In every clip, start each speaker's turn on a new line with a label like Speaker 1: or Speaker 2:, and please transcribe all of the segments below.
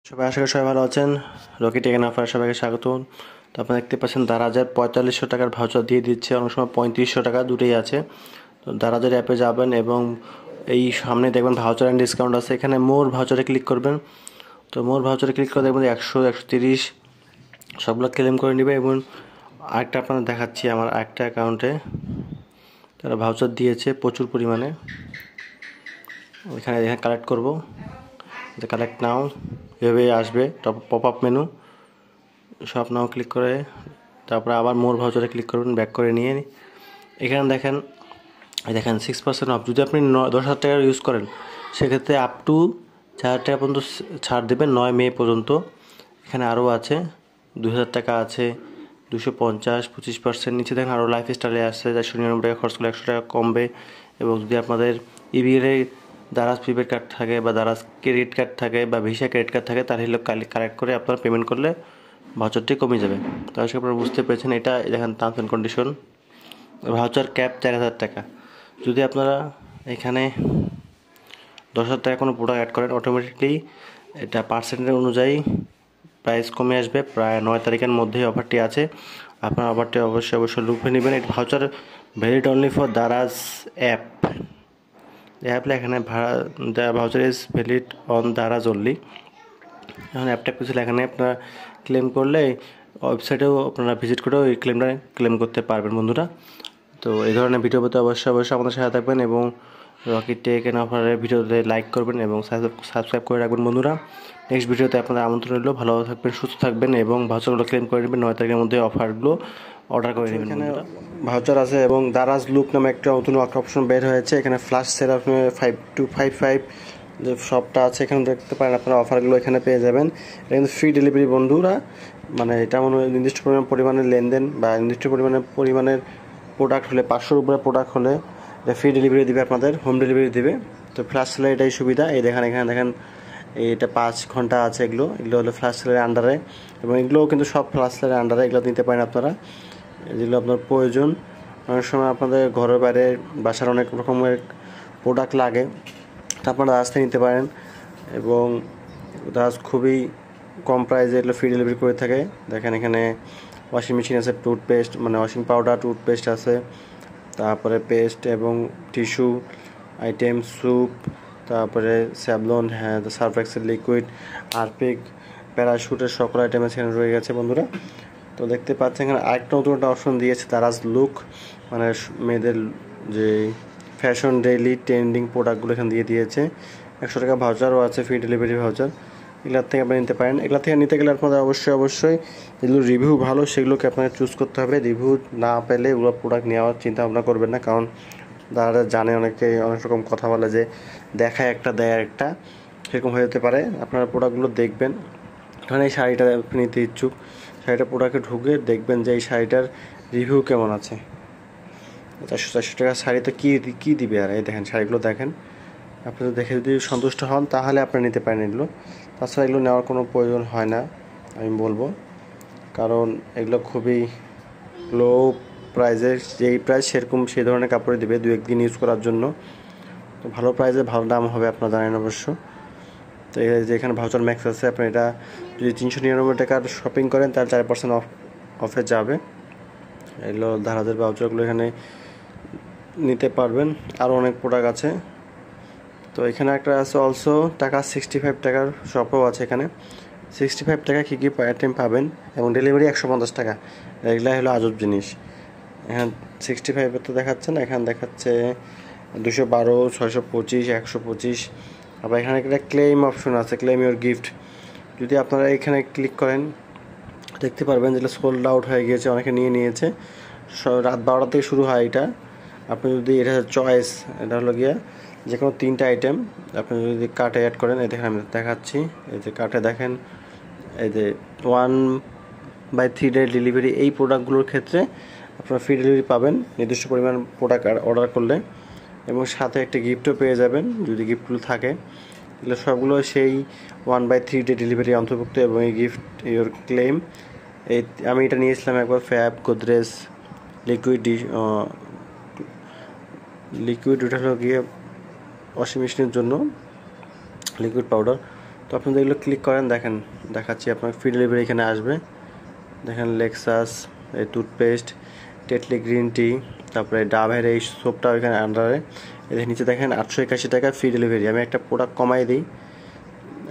Speaker 1: সবাই আশা করি সবাই ভালো আছেন। রকি টেক অফার সবাইকে স্বাগত। তো আপনারা দেখতে পাচ্ছেন দারাজের 4500 টাকার ভাউচার দিয়ে দিচ্ছে, অনেক সময় 3500 টাকা দুটোই আছে। তো দারাজের অ্যাপে যাবেন এবং এই সামনে দেখবেন ভাউচার অ্যান্ড ডিসকাউন্ট আছে, এখানে মোর ভাউচারে ক্লিক করবেন। তো মোর ভাউচারে ক্লিক করে দেখবেন 100, 130 সবগুলো ক্লেম করে নেবে। এবং আরেকটা আপনাদের দেখাচ্ছি, আমার একটা অ্যাকাউন্টে তারা ভাউচার দিয়েছে প্রচুর পরিমাণে। এখানে কালেক্ট করবো, কালেক্ট নাও এভাবে আসবে পপ আপ মেনু, সব নাও ক্লিক করে তারপরে আবার মোর ভাউচারে ক্লিক করবেন, ব্যাক করে নিয়ে এখানে দেখেন 6% অফ। যদি আপনি 10,000 টাকার ইউজ করেন সেক্ষেত্রে আপ টু 4,000 টাকা পর্যন্ত ছাড় দেবেন 9 মে পর্যন্ত। এখানে আরও আছে 2,000 টাকা আছে, 250, 25% নিচে দেখেন আরও লাইফ স্টাইলে আসছে 499 টাকা খরচ করলে 100 টাকা কমবে। এবং যদি আপনাদের ইবিএর দারাজ প্রিপেড কার্ড থাকে বা দারাজ ক্রেডিট কার্ড থাকে বা ভিসা ক্রেডিট কার্ড থাকে তাহলে কালেক্ট করে আপনারা পেমেন্ট করলে ভাউচারটি কমে যাবে। তো আজকে আপনারা বুঝতে পেরেছেন, এটা দেখেন terms and condition. Voucher cap 4,000 টাকা। যদি আপনারা এখানে 10,000 টাকা কোনো প্রোডাক্ট অ্যাড করেন অটোমেটিকলি এটা পার্সেন্টের অনুযায়ী প্রাইস কমে আসবে। প্রায় 9 তারিখের মধ্যেই অফারটি আছে, আপনার অফারটি অবশ্যই লুফে নেবেন। এটা voucher valid only for Daraz app. অ্যাপলে এখানে voucher is valid on Daraz only. এখন অ্যাপটা কিছু এখানে আপনারা ক্লেম করলে ওয়েবসাইটেও আপনারা ভিজিট করেও এই ক্লেমটা ক্লেম করতে পারবেন বন্ধুরা। তো এই ধরনের ভিডিও পেতে অবশ্যই আমাদের সাথে থাকবেন এবং রকি টেক এন্ড অফারের ভিডিওতে লাইক করবেন এবং সাবস্ক্রাইব করে রাখবেন বন্ধুরা। নেক্সট ভিডিওতে আপনাদের আমন্ত্রণ রইল। ভালো থাকবেন, সুস্থ থাকবেন এবং ভাউচারগুলো ক্লেম করে নেবেন। 9 তারিখের মধ্যে অফারগুলো অর্ডার করে নেবেন। এখানে ভাউচার আছে এবং দারাজ লুক নামে একটা নতুন অপশন বের হয়েছে। এখানে ফ্ল্যাশ সেল আপনি 5255 যে শপটা আছে এখানে দেখতে পারেন, আপনারা অফারগুলো এখানে পেয়ে যাবেন। এটা কিন্তু ফ্রি ডেলিভারি বন্ধুরা, মানে এটা মনে হয় নির্দিষ্ট পরিমাণের লেনদেন বা নির্দিষ্ট পরিমাণের প্রোডাক্ট হলে 500-র উপরে প্রোডাক্ট হলে এটা ফ্রি ডেলিভারি দেবে, আপনাদের হোম ডেলিভারি দেবে। তো ফ্ল্যাশ সেলের এটাই সুবিধা। এখানে দেখেন এটা 5 ঘন্টা আছে, এগুলো হলো ফ্ল্যাশ সেলের আন্ডারে এবং এগুলোও কিন্তু সব ফ্ল্যাশ সেলের আন্ডারে। এগুলো নিতে পারেন আপনারা যেগুলো আপনার প্রয়োজন। অনেক সময় আপনাদের ঘরের বাইরে বাসার অনেক রকমের প্রোডাক্ট লাগে, তা আপনারা দারাজ থেকে নিতে পারেন এবং দারাজ খুবই কম প্রাইসে এগুলো ফ্রি ডেলিভারি করে থাকে। দেখেন এখানে ওয়াশিং মেশিন আছে, টুথপেস্ট মানে ওয়াশিং পাউডার, টুথপেস্ট আছে, তারপরে পেস্ট এবং টিস্যু আইটেম, স্যুপ, তারপরে Savlon, Surf Excel liquid, Harpic, প্যারাশুটের সকল আইটেম এখানে রয়ে গেছে বন্ধুরা। তো দেখতে পাচ্ছেন এখানে আরেকটা নতুন একটা অপশন দিয়েছে দারাজ লুক, মানে মেয়েদের যে ফ্যাশন ডেইলি ট্রেন্ডিং প্রোডাক্টগুলো এখানে দিয়ে দিয়েছে। 100 টাকা ভাউচারও আছে, ফ্রি ডেলিভারি ভাউচার। এগুলোর থেকে আপনি নিতে পারেন। এগুলো থেকে নিতে গেলে আপনাদের অবশ্যই যেগুলো রিভিউ ভালো সেগুলোকে আপনাকে চুজ করতে হবে। রিভিউ না পেলে এগুলো প্রোডাক্ট নেওয়ার চিন্তা ভাবনা করবেন না, কারণ যারা জানে অনেক রকম কথা বলে যে দেখায় একটা দেয় একটা, সেরকম হয়ে যেতে পারে। আপনারা প্রোডাক্টগুলো দেখবেন। এখানে এই শাড়িটা আপনি নিতে ইচ্ছুক, শাড়িটা প্রোডাক্টে ঢুকে দেখবেন যে এই শাড়িটার রিভিউ কেমন আছে। 400 টাকা শাড়ি তো কী দিবে আর। এই দেখেন শাড়িগুলো দেখেন, আপনি দেখে যদি সন্তুষ্ট হন তাহলে আপনি নিতে পারেন এগুলো। তাছাড়া এগুলো নেওয়ার কোনো প্রয়োজন হয় না আমি বলবো, কারণ এগুলো খুবই লো প্রাইসের। যেই প্রাইস সেরকম সেই ধরনের কাপড়ে দেবে 2-1 দিন ইউজ করার জন্য। তো ভালো প্রাইসে ভালো দাম হবে, আপনারা জানেন অবশ্য। তো এই যে এখানে ভাউচার ম্যাক্স আছে, আপনি এটা যদি 399 টাকার শপিং করেন তাহলে 4% অফে যাবে। এগুলো দারাজের ভাউচারগুলো এখানে নিতে পারবেন। আরও অনেক প্রোডাক্ট আছে। তো এখানে একটা আছে অলসো টাকা 65 টাকার শপও আছে। এখানে 65 টাকা কী আইটেম পাবেন এবং ডেলিভারি 150 টাকা। এগুলো হলো আজব জিনিস। এখানে 65 তো দেখাচ্ছে না, এখানে দেখাচ্ছে 212, 625, 125। আবার এখানে একটা ক্লেম অপশন আছে, ক্লেম ইউর গিফট। যদি আপনারা এখানে ক্লিক করেন দেখতে পারবেন যেটা সোল্ড আউট হয়ে গিয়েছে, অনেকে নিয়ে নিয়েছে। রাত 12টা থেকে শুরু হয় এটা। আপনি যদি এটা চয়েস, এটা হলো গিয়া যে কোনো 3টা আইটেম আপনি যদি কার্টে অ্যাড করেন, এই দেখেন আমি দেখাচ্ছি, এই যে কার্টে দেখেন এই যে 1/3 ডে ডেলিভারি। এই প্রোডাক্টগুলোর ক্ষেত্রে আপনারা ফ্রি ডেলিভারি পাবেন নির্দিষ্ট পরিমাণ প্রোডাক্ট অর্ডার করলে, এবং সাথে একটা গিফটও পেয়ে যাবেন যদি গিফটগুলো থাকে। এগুলো সবগুলো সেই 1/3 ডে ডেলিভারি অন্তর্ভুক্ত এবং এই গিফট ইওর ক্লেম। এই আমি এটা নিয়েছিলাম একবার, ফ্যাব, গোদরেজ লিকুইড ওটা হলো গিয়ে ওয়াশিং মেশিনের জন্য লিকুইড পাউডার। তো আপনাদের এগুলো ক্লিক করেন, দেখেন দেখাচ্ছি আপনার ফ্রি ডেলিভারি এখানে আসবে। দেখেন লেক্সাস এই টুথপেস্ট, টেটলি গ্রিন টি, তারপরে ডাভের এই সোপটা এখানে আন্ডারে। এদের নিচে দেখেন 881 টাকা ফ্রি ডেলিভারি। আমি একটা প্রোডাক্ট কমাই দিই,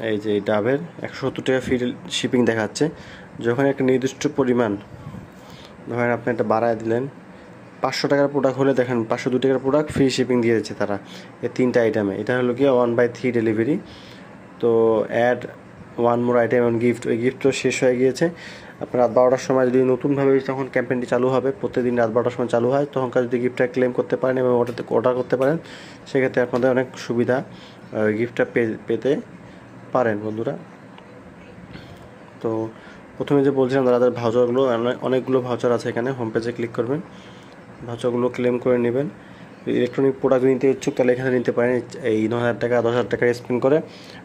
Speaker 1: এই যে ডাবের 170 টাকা ফ্রি শিপিং দেখাচ্ছে। যখন একটা নির্দিষ্ট পরিমাণ ধরেন আপনি একটা বাড়ায় দিলেন, 500 টাকার প্রোডাক্ট হলে দেখেন 502 টাকার প্রোডাক্ট ফ্রি শিপিং দিয়ে দিচ্ছে তারা এই 3টা আইটেমে। এটা হলো কি 1/3 ডেলিভারি। তো add 1 more item on gift, ওই গিফটও শেষ হয়ে গিয়েছে। আপনার রাত 12টার সময় যদি নতুনভাবে যখন ক্যাম্পেইনটি চালু হবে, প্রত্যেকদিন রাত 12টার সময় চালু হয়, তখনকার যদি গিফটটা ক্লেম করতে পারেন এবং অর্ডার করতে পারেন, সেক্ষেত্রে আপনাদের অনেক সুবিধা, গিফটটা পেতে পারেন বন্ধুরা। তো প্রথমে যে বলছিলাম যাদের ভাউচারগুলো, অনেকগুলো ভাউচার আছে এখানে, হোম পেজে ক্লিক করবেন, ভাউচারগুলো ক্লেম করে নেবেন। ইলেকট্রনিক প্রোডাক্ট নিতে ইচ্ছুক তাহলে এখানে নিতে পারেন। এই 9,000 টাকা 10,000 টাকা স্পেন্ড করে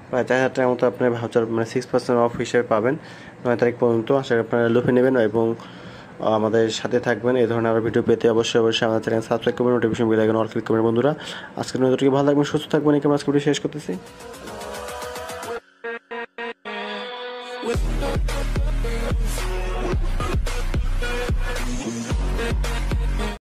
Speaker 1: প্রায় 4,000 টাকার মতো আপনার ভাউচার মানে 6% অফ হিসেবে পাবেন 9 তারিখ পর্যন্ত। আশা করি আপনারা লুফে নেবেন এবং আমাদের সাথে থাকবেন। এই ধরনের আরও ভিডিও পেতে অবশ্যই আমাদের চ্যানেল সাবস্ক্রাইব করবেন, নোটিফিকেশন বেল আইকন অল ক্লিক করবেন বন্ধুরা। আজকের নতুন ভালো থাকবেন, সুস্থ থাকবেন, এই আজকে ভিডিও শেষ করতেছি।